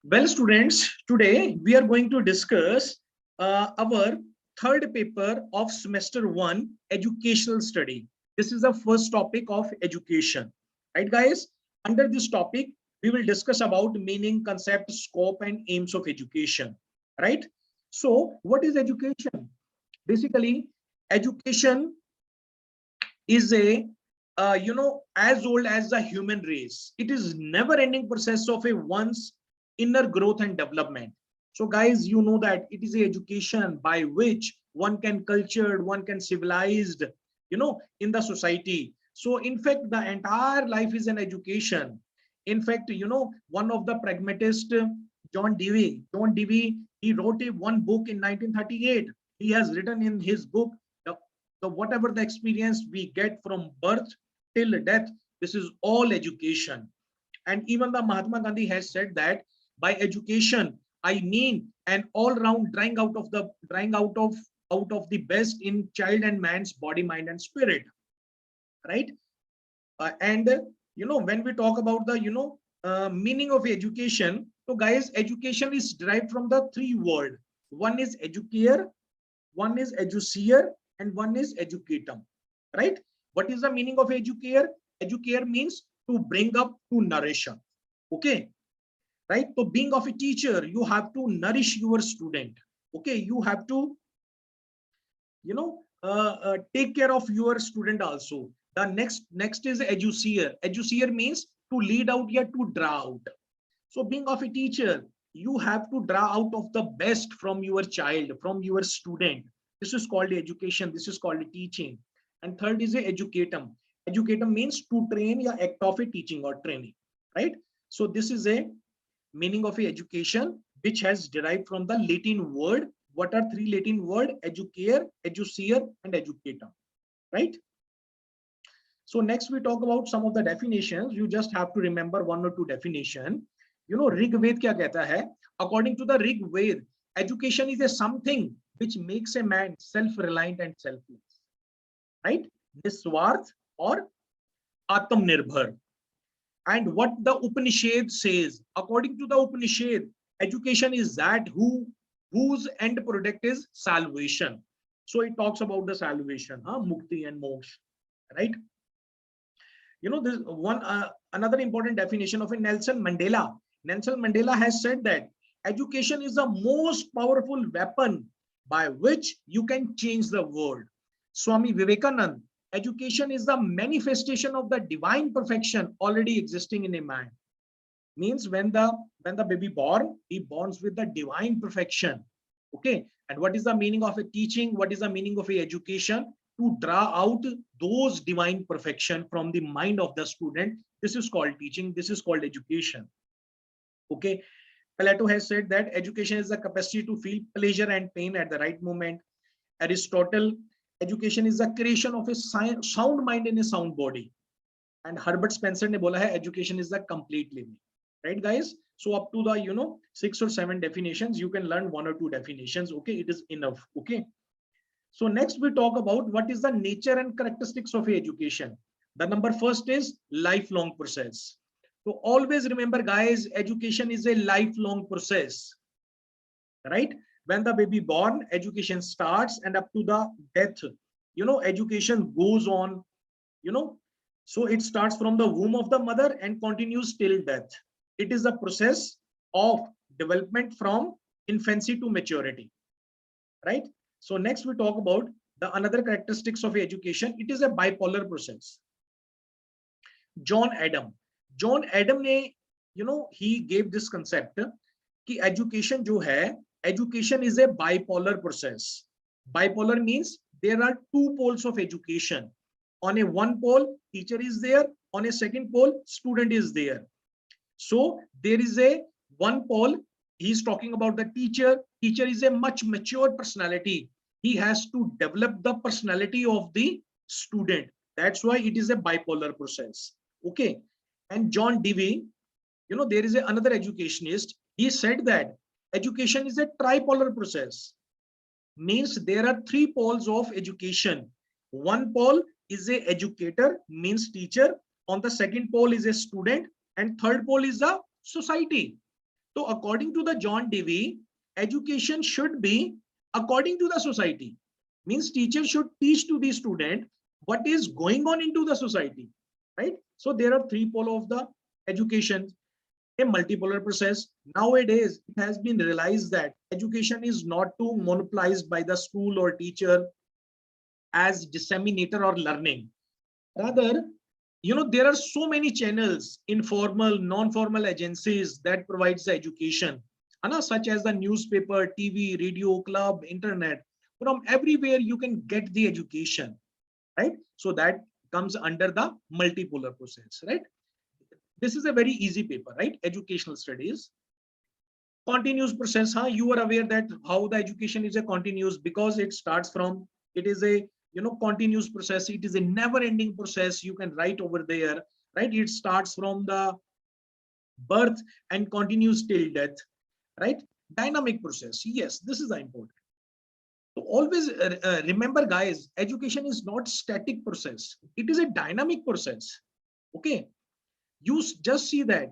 Well, students, today we are going to discuss our third paper of semester 1, educational study. This is the first topic of education, right, guys? Under this topic, we will discuss about meaning, concept, scope, and aims of education, right? So, what is education? Basically, education is a as old as the human race. It is never ending process of a one's inner growth and development. So guys, you know that it is a education by which one can cultured, one can civilized, in the society. So in fact, the entire life is an education. In fact, one of the pragmatist, John Dewey, he wrote one book in 1938. He has written in his book, the whatever the experience we get from birth till death, this is all education. And even the Mahatma Gandhi has said that by education I mean an all round drawing out of the best in child and man's body, mind and spirit, right? And when we talk about the meaning of education, so guys, education is derived from the three word. One is educare, one is eduseer, and one is educatum, right? What is the meaning of educare? Educare means to bring up, to nourish up. Okay, right? So being of a teacher, you have to nourish your student. Okay, you have to take care of your student also. The next is eduseer. Eduseer means to lead out, yet to draw out. So being of a teacher, you have to draw out of the best from your child, from your student. This is called education. This is called teaching. And third is a educatum. Educatum means to train, or act of a teaching or training, right? So this is a meaning of a education, which has derived from the Latin word. What are three Latin word? Educare, eduseer, and educatum, right? So next we talk about some of the definitions. You just have to remember one or two definition. Rig Ved kya kehta hai? According to the Rig Ved, education is a something which makes a man self-reliant and selfless, right? Niswarth or Atmanirbhar. And what the Upanishad says, according to the Upanishad, education is that whose end product is salvation. So it talks about the salvation, mukti and moksha, right? This one another important definition of a Nelson Mandela. Nelson Mandela has said that education is the most powerful weapon by which you can change the world. Swami Vivekanand, education is the manifestation of the divine perfection already existing in a man. Means when the baby born, he borns with the divine perfection. Okay, and what is the meaning of a teaching? What is the meaning of a education? To draw out those divine perfection from the mind of the student. This is called teaching. This is called education. Okay, Plato has said that education is the capacity to feel pleasure and pain at the right moment. Aristotle, education is the creation of a sound mind in a sound body. And Herbert Spencer ne bola hai, education is the complete living. Right, guys? So up to the 6 or 7 definitions, you can learn 1 or 2 definitions. Okay, it is enough. Okay. So next we talk about what is the nature and characteristics of education. The number first is lifelong process. So always remember, guys, education is a lifelong process, right? When the baby born, education starts, and up to the death, education goes on, so it starts from the womb of the mother and continues till death. It is a process of development from infancy to maturity, right? So next we talk about the another characteristics of education. It is a bipolar process. John Adam ne, he gave this concept कि education जो है, education is a bipolar process. Bipolar means there are two poles of education. On a one pole, teacher is there. On a second pole, student is there. So there is a one pole. He's talking about the teacher. Teacher is a much mature personality. He has to develop the personality of the student. That's why it is a bipolar process. Okay. And John Dewey, there is another educationist. He said that education is a tripolar process. Means there are three poles of education. One pole is a educator, means teacher. On the second pole is a student, and third pole is a society. So according to the John Dewey, education should be according to the society. Means teacher should teach to the student what is going on into the society, right? So there are three pole of the education, a multipolar process. Nowadays, it has been realized that education is not to monopolized by the school or teacher as disseminator or learning. Rather, there are so many channels, informal, non-formal agencies that provides the education, such as the newspaper, TV, radio, club, internet. From everywhere you can get the education, right? So that comes under the multipolar process, right? This is a very easy paper, right? Educational studies. Continuous process, huh? You are aware that how the education is a continuous, because it starts from, it is a continuous process. It is a never ending process. You can write over there, right? It starts from the birth and continues till death, right? Dynamic process. Yes, this is important. So always remember, guys, education is not static process. It is a dynamic process. Okay, you just see that,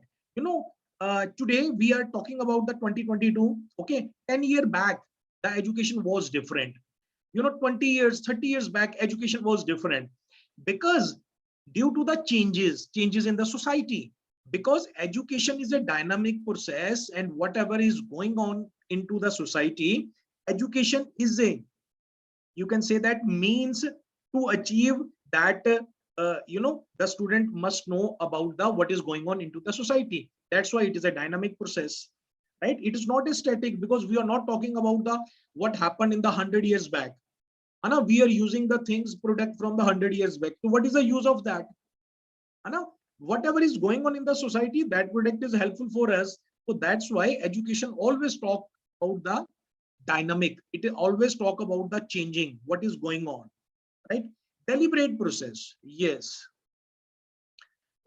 today we are talking about the 2022. Okay, 10 years back the education was different. 20 years, 30 years back education was different, because due to the changes in the society, because education is a dynamic process, and whatever is going on into the society, education is a, you can say that, means to achieve that. The student must know about the what is going on into the society. That's why it is a dynamic process, right? It is not a static, because we are not talking about the what happened in the 100 years back. Anna, we are using the things product from the 100 years back. So what is the use of that? Anna, whatever is going on in the society, that product is helpful for us. So that's why education always talk about the dynamic. It always talk about the changing, what is going on, right? Deliberate process. Yes.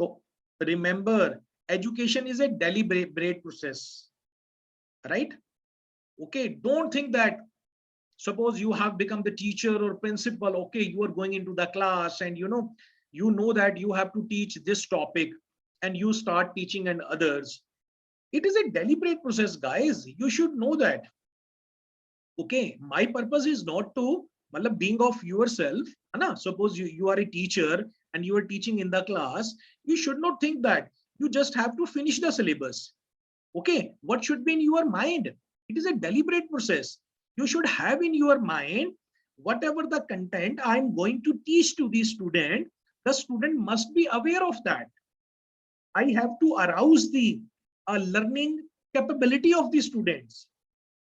So remember, education is a deliberate process, right? Okay, don't think that, suppose you have become the teacher or principal. Okay, you are going into the class, and you know that you have to teach this topic, and you start teaching and others. It is a deliberate process, guys. You should know that. Okay, my purpose is not to being of yourself. Suppose you are a teacher and you are teaching in the class, you should not think that you just have to finish the syllabus. Okay, what should be in your mind? It is a deliberate process. You should have in your mind, whatever the content I'm going to teach to the student must be aware of that. I have to arouse the learning capability of the students.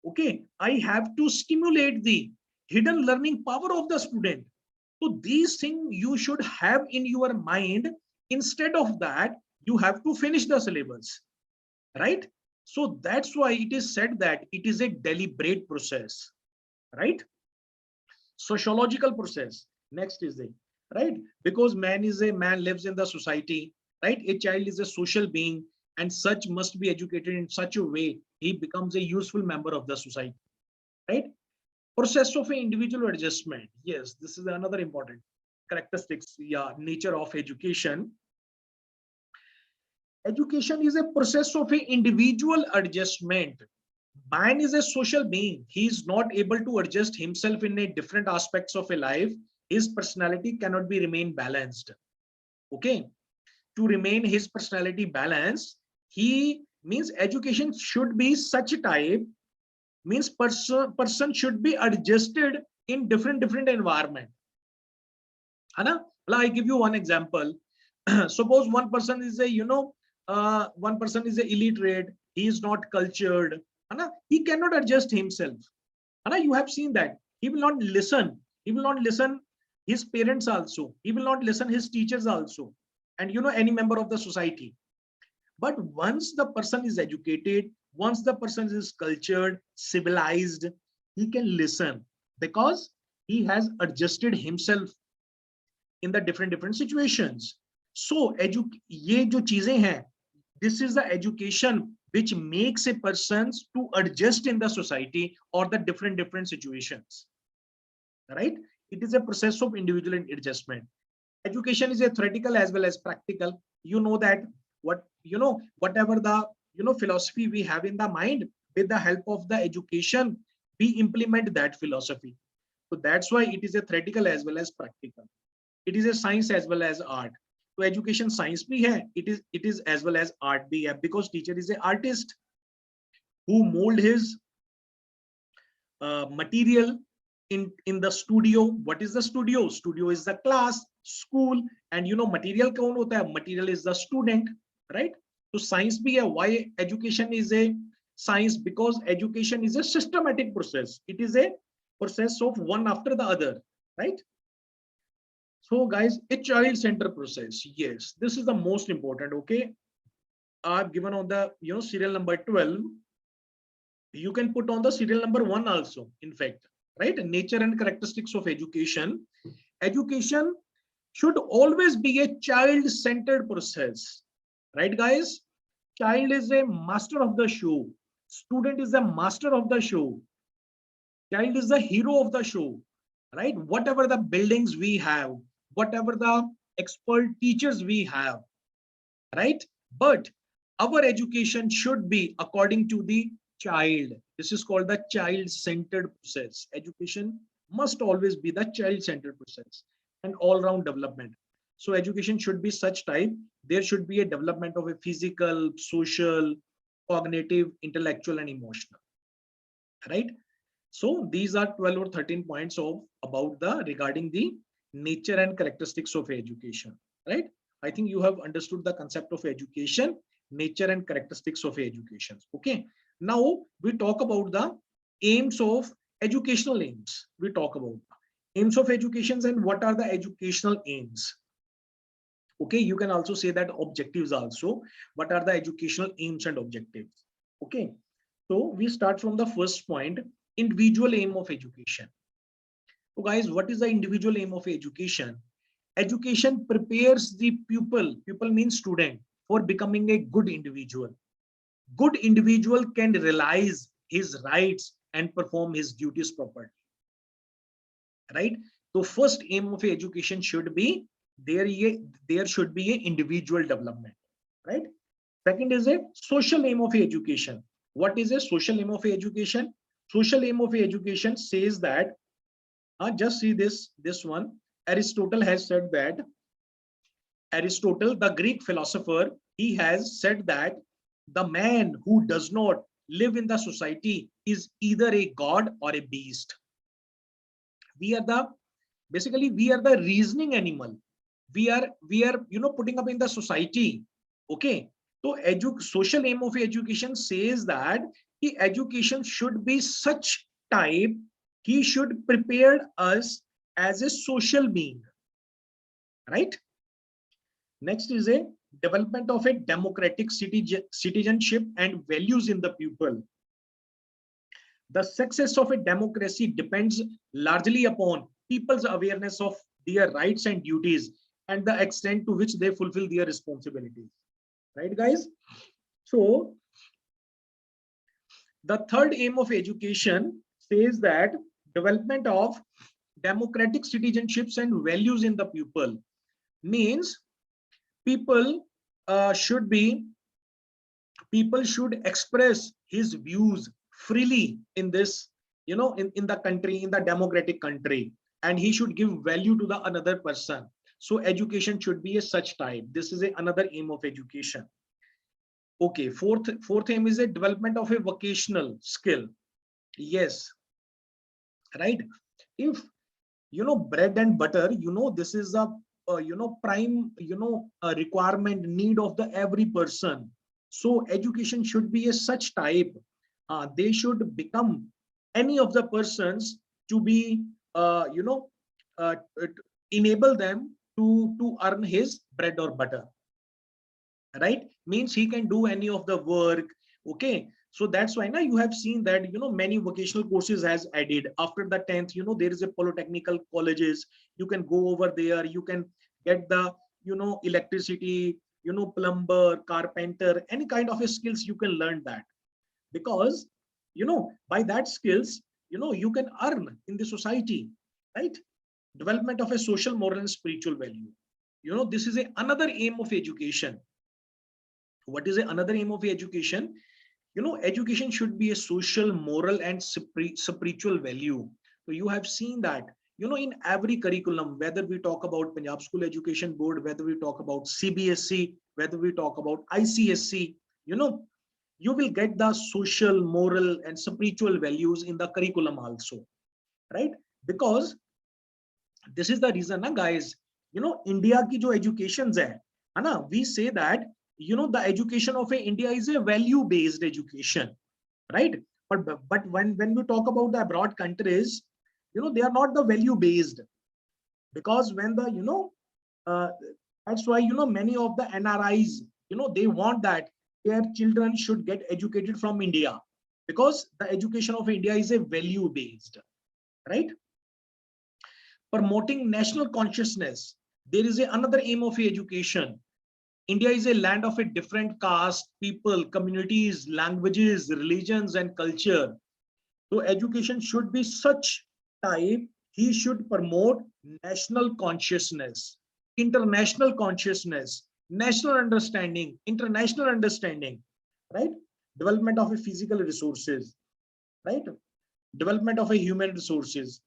Okay, I have to stimulate the hidden learning power of the student. So these things you should have in your mind. Instead of that, you have to finish the syllabus, right? So that's why it is said that it is a deliberate process, right? Sociological process. Next is the, right? Because man lives in the society, right? A child is a social being, and such must be educated in such a way he becomes a useful member of the society, right? Process of an individual adjustment. Yes, this is another important characteristics, yeah, nature of education. Education is a process of an individual adjustment. Man is a social being. He is not able to adjust himself in a different aspects of a life. His personality cannot be remain balanced. Okay, to remain his personality balanced, he means education should be such a type, means person should be adjusted in different environment. Anna, I give you one example. Suppose one person is a one person is a illiterate, he is not cultured, Anna, he cannot adjust himself. Anna, you have seen that he will not listen. He will not listen his parents also. He will not listen his teachers also, and any member of the society. But once the person is educated, once the person is cultured, civilized, he can listen, because he has adjusted himself in the different situations. So ये जो चीजें हैं, this is the education which makes a person to adjust in the society or the different situations, right? It is a process of individual adjustment. Education is a theoretical as well as practical. You know that whatever the philosophy we have in the mind, with the help of the education, we implement that philosophy. So that's why it is a theoretical as well as practical. It is a science as well as art. So education science bhi hai, it is as well as art bhi hai, because teacher is an artist who mold his material in the studio. What is the studio? Studio is the class, school, and material kaun hota hai? Material is the student, right? So science bhi hai. Why education is a science? Because education is a systematic process. It is a process of one after the other, right? So guys, a child center process, yes, this is the most important. Okay, I've given on the serial number 12. You can put on the serial number 1 also, in fact, right? Nature and characteristics of education. Education should always be a child centered process, right guys? Child is a master of the show, student is the master of the show, child is the hero of the show, right? Whatever the buildings we have, whatever the expert teachers we have, right? But our education should be according to the child. This is called the child centered process. Education must always be the child centered process and all round development. So education should be such type. There should be a development of a physical, social, cognitive, intellectual, and emotional, right? So these are 12 or 13 points of about the regarding the nature and characteristics of education, right? I think you have understood the concept of education, nature and characteristics of education. Okay. Now we talk about the aims of educational aims. We talk about aims of education and what are the educational aims. Okay, you can also say that objectives also. What are the educational aims and objectives? Okay, so we start from the first point, individual aim of education. So guys, what is the individual aim of education? Education prepares the pupil means student, for becoming a good individual. Good individual can realize his rights and perform his duties properly, right? So first aim of education should be there should be a individual development, right? Second is a social aim of education. What is a social aim of education? Social aim of education says that, just see this one. Aristotle has said that, Aristotle, the Greek philosopher, he has said that the man who does not live in the society is either a god or a beast. We are the basically we are the reasoning animal. We are putting up in the society. Okay, so social aim of education says that the education should be such type, he should prepare us as a social being, right? Next is a development of a democratic citizenship and values in the pupil. The success of a democracy depends largely upon people's awareness of their rights and duties and the extent to which they fulfill their responsibilities, right guys? So the third aim of education says that development of democratic citizenships and values in the pupil, means people should be people should express his views freely in this, in the country, in the democratic country, and he should give value to the another person. So education should be a such type. This is another aim of education. Okay, fourth aim is a development of a vocational skill. Yes, right? If bread and butter, this is a prime a requirement, need of the every person. So education should be a such type, they should become any of the persons to be uh, enable them to earn his bread or butter, right? Means he can do any of the work. Okay, so that's why now you have seen that many vocational courses has added after the 10th. There is a polytechnical colleges, you can go over there, you can get the electricity, plumber, carpenter, any kind of a skills you can learn that, because by that skills you can earn in the society, right? Development of a social, moral, and spiritual value, this is another aim of education. What is another aim of education? Education should be a social, moral, and spiritual value. So you have seen that, in every curriculum, whether we talk about Punjab School Education Board, whether we talk about CBSE, whether we talk about ICSC, you will get the social, moral, and spiritual values in the curriculum also, right? Because this is the reason, na, guys, India ki jo educations hai na, we say that, the education of India is a value based education, right? But when we talk about the abroad countries, they are not the value based, because when the uh, that's why many of the NRIs, they want that their children should get educated from India, because the education of India is a value based, right? Promoting national consciousness, there is another aim of education. India is a land of a different caste, people, communities, languages, religions, and culture. So education should be such type, he should promote national consciousness, international consciousness, national understanding, international understanding, right? Development of a physical resources, right? Development of a human resources.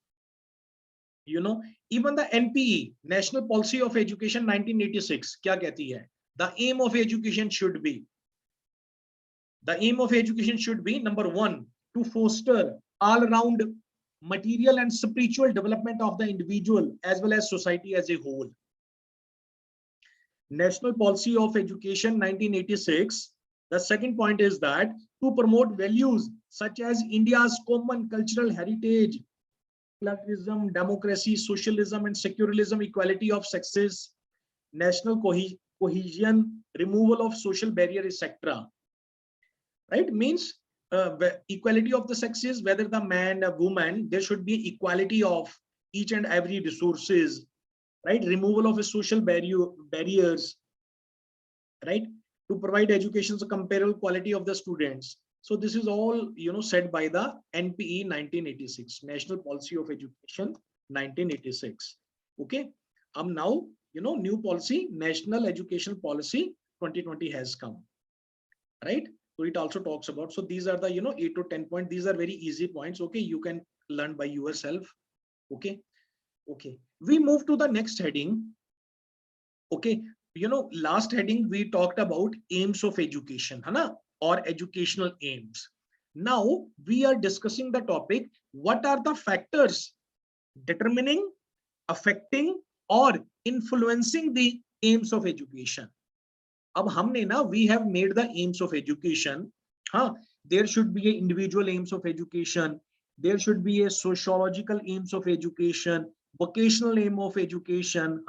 Even the NPE, National Policy of Education 1986, क्या कहती है? The aim of education should be, number one, to foster all-round material and spiritual development of the individual as well as society as a whole. National Policy of Education 1986, the second point is that to promote values such as India's common cultural heritage, pluralism, democracy, socialism, and secularism, equality of sexes, national cohesion, removal of social barriers, etc. Right? Means equality of the sexes, whether the man or woman, there should be equality of each and every resources, right? Removal of a social barriers, right? To provide education, so comparable quality of the students. So this is all, said by the NPE 1986, National Policy of Education 1986. Okay. Now, new policy, National Education Policy 2020 has come, right? So it also talks about, so these are the, 8 to 10 points. These are very easy points. Okay. You can learn by yourself. Okay. Okay. We move to the next heading. Okay. Last heading, we talked about aims of education, Hana, or educational aims. Now we are discussing the topic, what are the factors determining, affecting, or influencing the aims of education. अब हमने ना, we have made the aims of education. There should be an individual aims of education. There should be a sociological aims of education, vocational aim of education,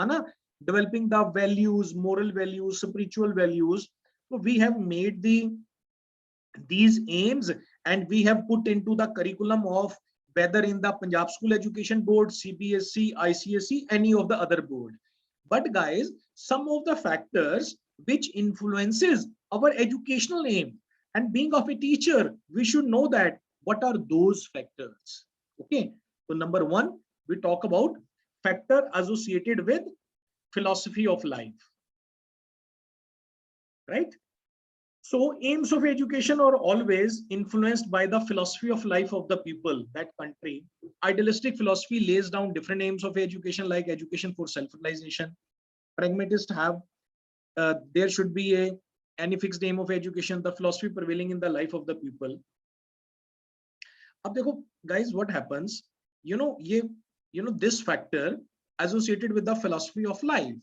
developing the values, moral values, spiritual values. So we have made these aims, and we have put into the curriculum of whether in the Punjab School Education Board, CBSE, ICSE, any of the other board. But guys, some of the factors which influences our educational aim, and being of a teacher, we should know that what are those factors. Okay, so number one, we talk about factor associated with philosophy of life, right? So aims of education are always influenced by the philosophy of life of the people, that country. Idealistic philosophy lays down different aims of education, like education for self-realization. Pragmatists have, there should be any fixed aim of education, the philosophy prevailing in the life of the people. Ab dekho, guys, what happens, this factor associated with the philosophy of life.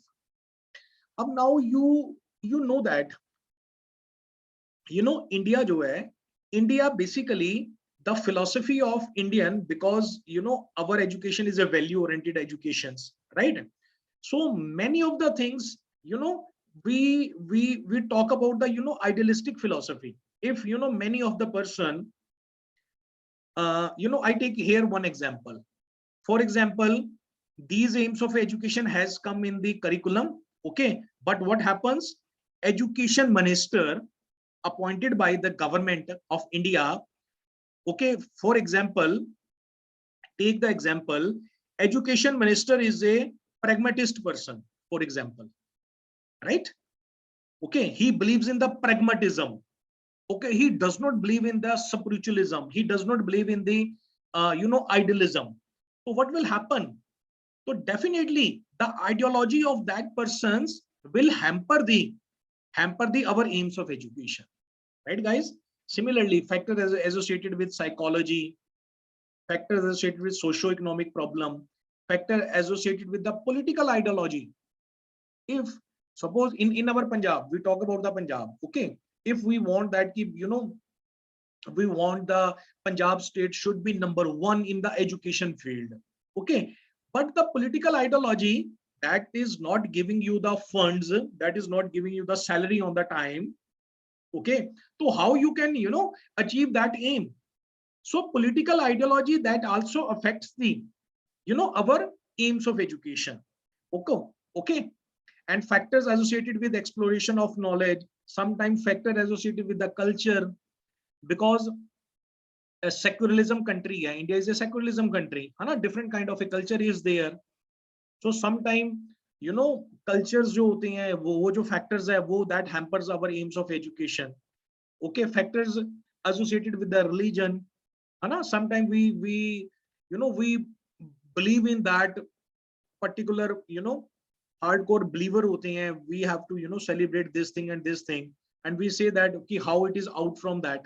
Ab now you know that, India jo hai, India basically, the philosophy of Indian, because our education is a value oriented education, right? So many of the things, we talk about the idealistic philosophy. If many of the person, I take here one example. For example, these aims of education has come in the curriculum, okay, but what happens, education minister appointed by the government of India, okay, for example, take the example, education minister is a pragmatist person, for example, right? Okay, he believes in the pragmatism. Okay, he does not believe in the spiritualism, he does not believe in the idealism. So what will happen? So definitely the ideology of that person's will hamper the our aims of education, right guys? Similarly, factors associated with psychology, factors associated with socio-economic problem, factor associated with the political ideology. If suppose in our Punjab, we talk about the Punjab, okay, if we want that we want the Punjab state should be number one in the education field, okay, but the political ideology that is not giving you the funds, that is not giving you the salary on the time, okay, so how you can achieve that aim? So political ideology that also affects the our aims of education. Okay, okay. And factors associated with exploration of knowledge, sometimes factor associated with the culture, because a secularism country, India is a secularism country, है different kind of a culture is there. So sometime cultures जो होते हैं वो जो factors है वो that hampers our aims of education. Okay, factors associated with the religion, है ना, sometimes we believe in that particular hardcore believer hote hain, we have to celebrate this thing and this thing, and we say that okay, how it is out from that.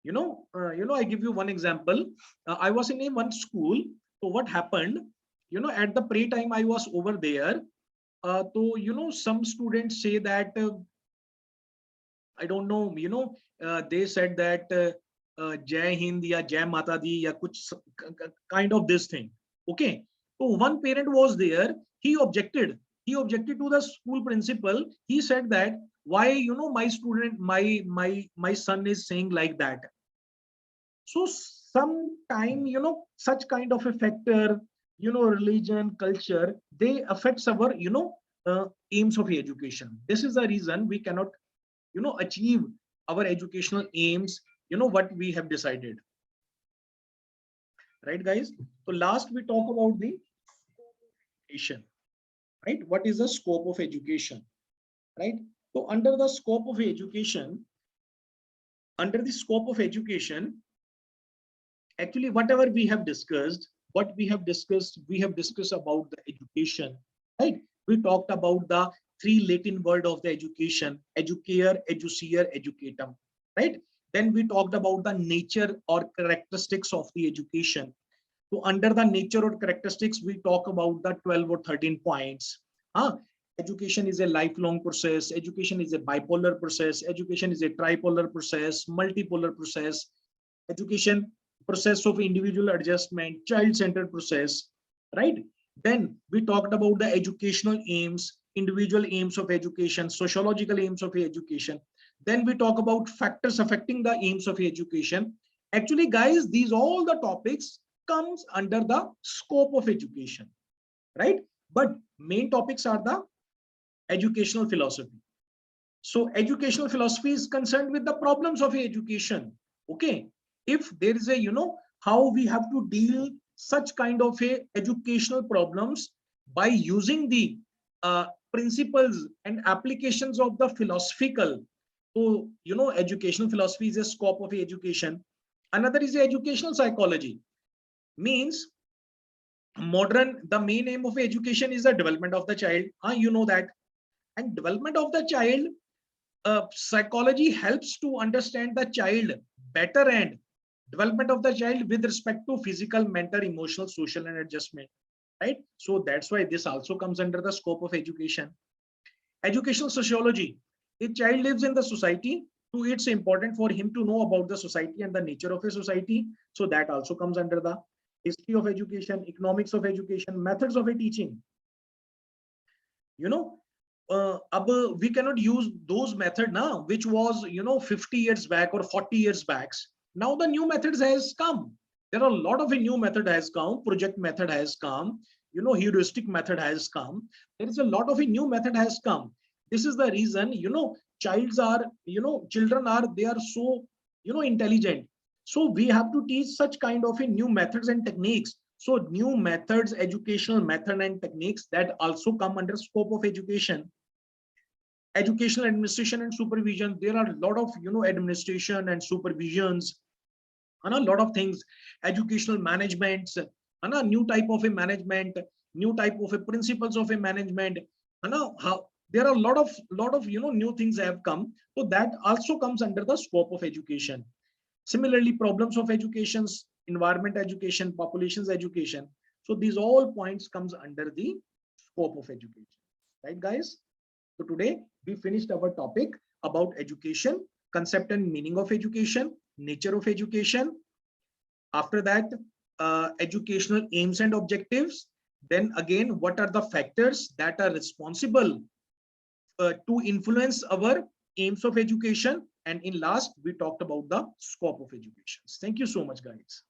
I give you one example. I was in a one school. So what happened, at the pray time I was over there. So some students say that I don't know, they said that Jai Hind ya Jai Mata Di ya kuch kind of this thing. Okay, so one parent was there, he objected, to the school principal. He said that why my student, my son is saying like that. So sometime such kind of a factor, religion, culture, they affects our aims of education. This is the reason we cannot achieve our educational aims, what we have decided, right guys? So last we talk about the education, right? What is the scope of education, right? So under the scope of education, actually whatever we have discussed, we have discussed about the education, right? We talked about the three Latin word of the education: educare, educier, educatum, right? Then we talked about the nature or characteristics of the education. So under the nature or characteristics, we talk about the 12 or 13 points. Education is a lifelong process. Education is a bipolar process. Education is a tripolar process, multipolar process. Education process of individual adjustment, child-centered process, right? Then we talked about the educational aims, individual aims of education, sociological aims of education. Then we talk about factors affecting the aims of education. Actually, guys, these all the topics comes under the scope of education, right? But main topics are the educational philosophy. So educational philosophy is concerned with the problems of education. Okay, if there is a how we have to deal such kind of a educational problems by using the principles and applications of the philosophical. So educational philosophy is a scope of education. Another is educational psychology, means the main aim of education is the development of the child. That. And development of the child, psychology helps to understand the child better, and development of the child with respect to physical, mental, emotional, social, and adjustment, right? So that's why this also comes under the scope of education. Educational sociology: a child lives in the society, so it's important for him to know about the society and the nature of a society. So that also comes under the history of education, economics of education, methods of a teaching. We cannot use those method now, which was 50 years back or 40 years back. Now the new methods has come. There are a lot of a new method has come. Project method has come. Heuristic method has come. There is a lot of a new method has come. This is the reason children are, they are so intelligent. So we have to teach such kind of a new methods and techniques. So new methods, educational method and techniques, that also come under scope of education. Educational administration and supervision. There are a lot of administration and supervisions and a lot of things. Educational managements and a new type of a management, new type of a principles of a management, and how there are a lot of new things have come. So that also comes under the scope of education. Similarly, problems of educations, environment education, populations education. So these all points comes under the scope of education, right, guys? So today we finished our topic about education, concept and meaning of education, nature of education. After that, educational aims and objectives. Then again, what are the factors that are responsible to influence our aims of education? And in last, we talked about the scope of education. Thank you so much, guys.